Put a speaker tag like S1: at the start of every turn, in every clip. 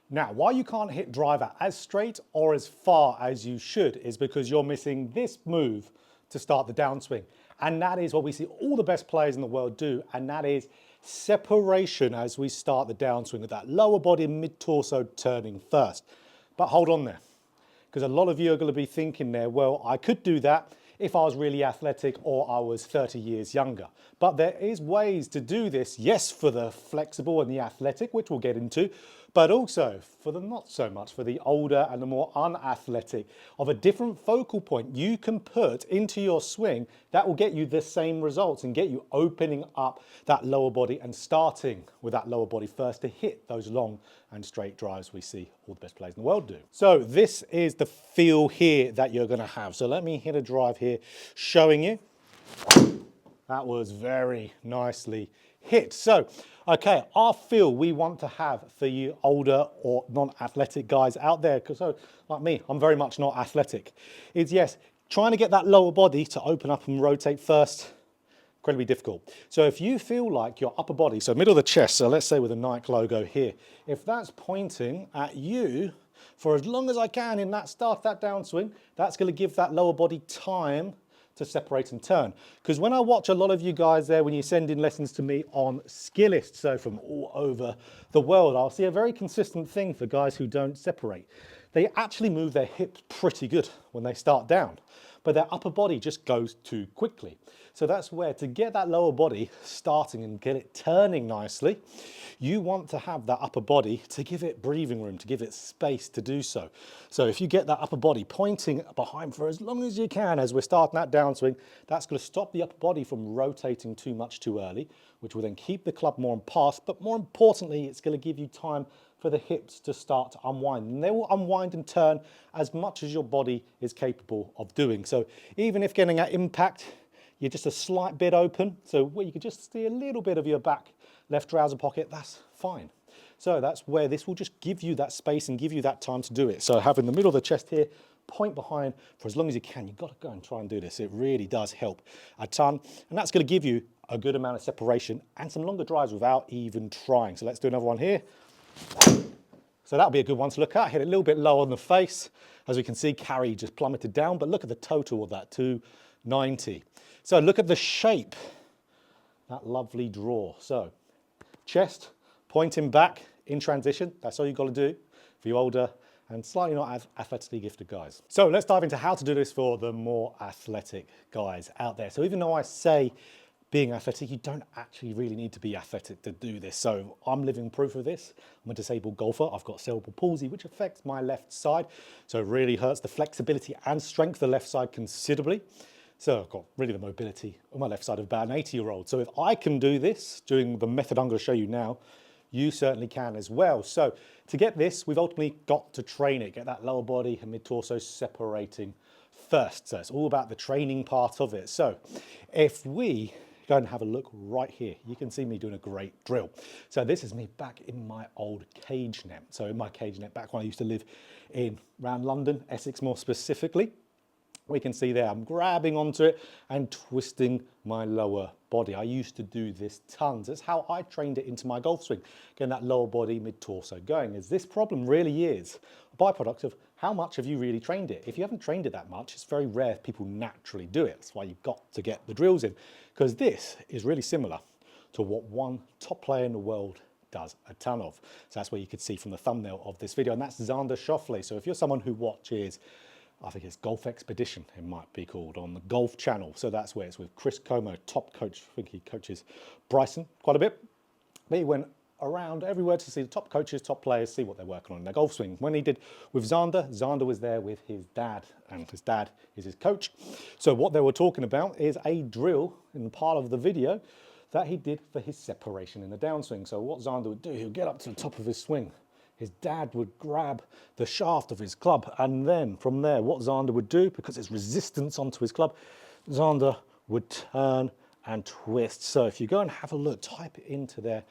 S1: Now, why you can't hit driver as straight or as far as you should is because you're missing this move to start the downswing. And that is what we see all the best players in the world do, and that is separation as we start the downswing with that lower body and mid-torso turning first. But hold on there, because a lot of you are going to be thinking there, well, I could do that if I was really athletic or I was 30 years younger. But there is ways to do this, yes, for the flexible and the athletic, which we'll get into, but also for the not so much, for the older and the more unathletic, of a different focal point you can put into your swing that will get you the same results and get you opening up that lower body and starting with that lower body first to hit those long and straight drives we see all the best players in the world do. So this is the feel here that you're going to have. So let me hit a drive here showing you. That was very nicely hit. So, okay, our feel we want to have for you older or non-athletic guys out there, because so like me, I'm very much not athletic, is yes, trying to get that lower body to open up and rotate first, incredibly difficult. So if you feel like your upper body, so middle of the chest, so let's say with a Nike logo here, if that's pointing at you for as long as I can in that start, that downswing, that's going to give that lower body time to separate and turn. Because when I watch a lot of you guys there, when you send in lessons to me on Skillist, so from all over the world, I'll see a very consistent thing for guys who don't separate. They actually move their hips pretty good when they start down, but their upper body just goes too quickly. So that's where, to get that lower body starting and get it turning nicely, you want to have that upper body to give it breathing room, to give it space to do so. So if you get that upper body pointing behind for as long as you can as we're starting that downswing, that's going to stop the upper body from rotating too much too early, which will then keep the club more on path, but more importantly, it's going to give you time for the hips to start to unwind. And they will unwind and turn as much as your body is capable of doing. So even if getting at impact, you're just a slight bit open, so where you could just see a little bit of your back left trouser pocket, that's fine. So that's where this will just give you that space and give you that time to do it. So having the middle of the chest here, point behind for as long as you can. You've got to go and try and do this. It really does help a ton. And that's going to give you a good amount of separation and some longer drives without even trying. So let's do another one here. So that'll be a good one to look at. Hit it a little bit low on the face. As we can see, carry just plummeted down, but look at the total of that, 290. So look at the shape, that lovely draw. So chest, pointing back in transition. That's all you've got to do for you older and slightly not as athletically gifted guys. So let's dive into how to do this for the more athletic guys out there. So even though I say being athletic, you don't actually really need to be athletic to do this. So I'm living proof of this. I'm a disabled golfer. I've got cerebral palsy, which affects my left side. So it really hurts the flexibility and strength of the left side considerably. So I've got really the mobility on my left side of about an 80-year-old. So if I can do this, doing the method I'm going to show you now, you certainly can as well. So to get this, we've ultimately got to train it, get that lower body and mid-torso separating first. So it's all about the training part of it. So if we go and have a look right here, you can see me doing a great drill. So this is me back in my old cage net. So in my cage net back when I used to live in around London, Essex more specifically, we can see there I'm grabbing onto it and twisting my lower body. I used to do this tons. That's how I trained it into my golf swing, getting that lower body mid-torso going. Is this problem really is a byproduct of how much have you really trained it. If you haven't trained it that much, it's very rare people naturally do it. That's why you've got to get the drills in, because this is really similar to what one top player in the world does a ton of. So that's where you could see from the thumbnail of this video, and that's Xander Schauffele. So if you're someone who watches, I think it's Golf Expedition, it might be called, on the Golf Channel. So that's where it's with Chris Como, top coach. I think he coaches Bryson quite a bit. But he went around everywhere to see the top coaches, top players, see what they're working on in their golf swing. When he did with Xander, Xander was there with his dad, and his dad is his coach. So what they were talking about is a drill in part of the video that he did for his separation in the downswing. So what Xander would do, he would get up to the top of his swing. His dad would grab the shaft of his club, and then from there, what Xander would do, because there's resistance onto his club, Xander would turn and twist. So if you go and have a look, type it into there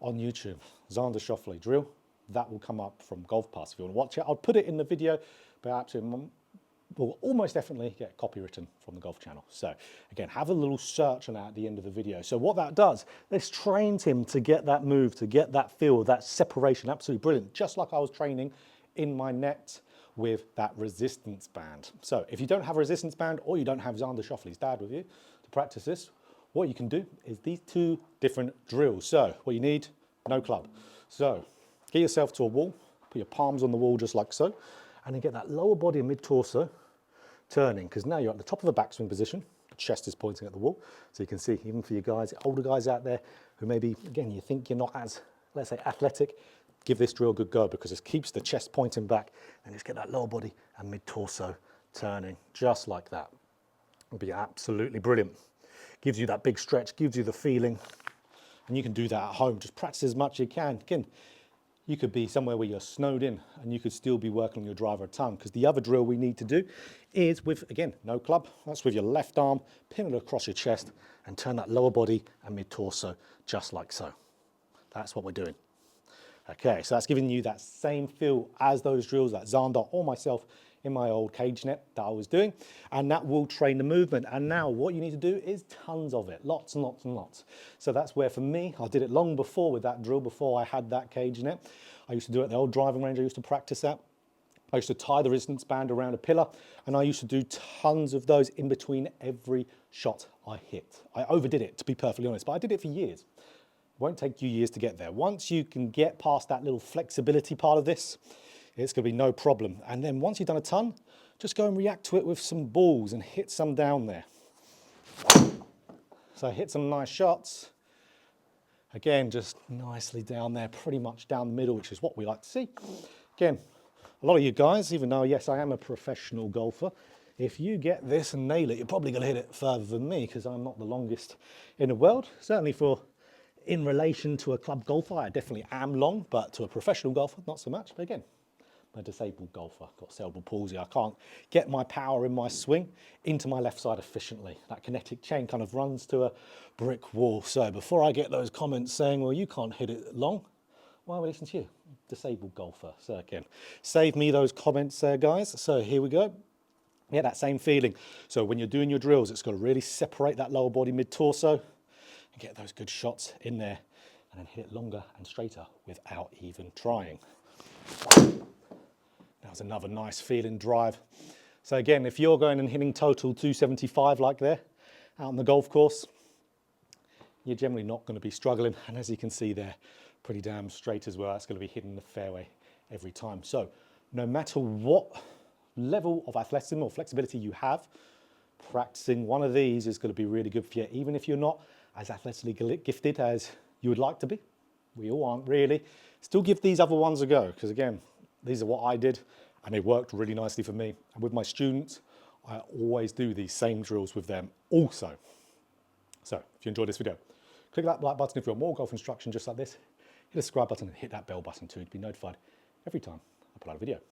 S1: on YouTube, Xander Schauffele drill, that will come up from Golf Pass if you want to watch it. I'll put it in the video, but actually will almost definitely get copywritten from the golf channel. So again, have a little search on that at the end of the video. So what that does, this trains him to get that move, to get that feel, that separation. Absolutely brilliant. Just like I was training in my net with that resistance band. So if you don't have a resistance band or you don't have Xander Schauffele's dad with you to practice this, what you can do is these two different drills. So what you need, no club. So get yourself to a wall, put your palms on the wall just like so, and then get that lower body and mid-torso turning, because now you're at the top of a backswing position, the chest is pointing at the wall. So you can see, even for you guys, older guys out there who maybe, again, you think you're not as, let's say, athletic, give this drill a good go, because it keeps the chest pointing back, and just get that lower body and mid-torso turning, just like that. It'll be absolutely brilliant. Gives you that big stretch, gives you the feeling, and you can do that at home. Just practice as much as you can. Again, you could be somewhere where you're snowed in and you could still be working on your driver a ton, because the other drill we need to do is with, again, no club. That's with your left arm, pin it across your chest and turn that lower body and mid-torso just like so. That's what we're doing. Okay, so that's giving you that same feel as those drills that Xander or myself in my old cage net that I was doing, and that will train the movement. And now what you need to do is tons of it, lots and lots and lots. So that's where, for me, I did it long before with that drill, before I had that cage net. I used to do it at the old driving range. I used to practice that. I used to tie the resistance band around a pillar, and I used to do tons of those in between every shot I hit. I overdid it, to be perfectly honest, but I did it for years. It won't take you years to get there. Once you can get past that little flexibility part of this, it's going to be no problem. And then once you've done a ton, just go and react to it with some balls and hit some down there. So hit some nice shots. Again, just nicely down there, pretty much down the middle, which is what we like to see. Again, a lot of you guys, even though, yes, I am a professional golfer, if you get this and nail it, you're probably going to hit it further than me, because I'm not the longest in the world. Certainly for, in relation to a club golfer, I definitely am long, but to a professional golfer, not so much. But again, I'm a disabled golfer, got cerebral palsy. I can't get my power in my swing into my left side efficiently. That kinetic chain kind of runs to a brick wall. So before I get those comments saying, well, you can't hit it long, why would I listen to you? Disabled golfer. So again, save me those comments there, guys. So here we go. Yeah, that same feeling. So when you're doing your drills, it's got to really separate that lower body mid-torso and get those good shots in there, and then hit it longer and straighter without even trying. That was another nice feeling drive. So again, if you're going and hitting total 275 like there out on the golf course, you're generally not going to be struggling. And as you can see there, pretty damn straight as well. That's going to be hitting the fairway every time. So no matter what level of athleticism or flexibility you have, practicing one of these is going to be really good for you, even if you're not as athletically gifted as you would like to be. We all aren't really. Still give these other ones a go, because again, these are what I did, and they worked really nicely for me. And with my students, I always do these same drills with them also. So if you enjoyed this video, click that like button if you want more golf instruction just like this. Hit the subscribe button and hit that bell button too to be notified every time I put out a video.